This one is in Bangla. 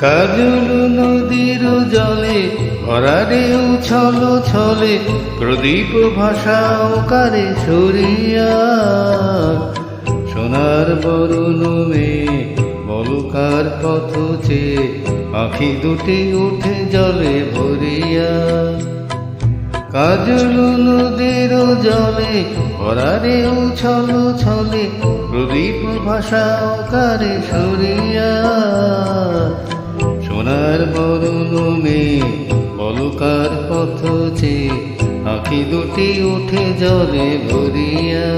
কাজল নদীর জলে ভরারে উছল ছলে প্রদীপ ভাষাও কারে সরিয়া সোনার বরুণ মেয়ে বলকার পথ চেয়ে আঁখি দুটি উঠে জলে ভরিয়া কাজল নদীর জলে ভরারে উছল ছলে প্রদীপ ভাষাও কারে সরিয়া সোনার বরুণ মেয়ে বলকার পথ চেয়ে আঁখি দুটি উঠে জলে ভরিয়া।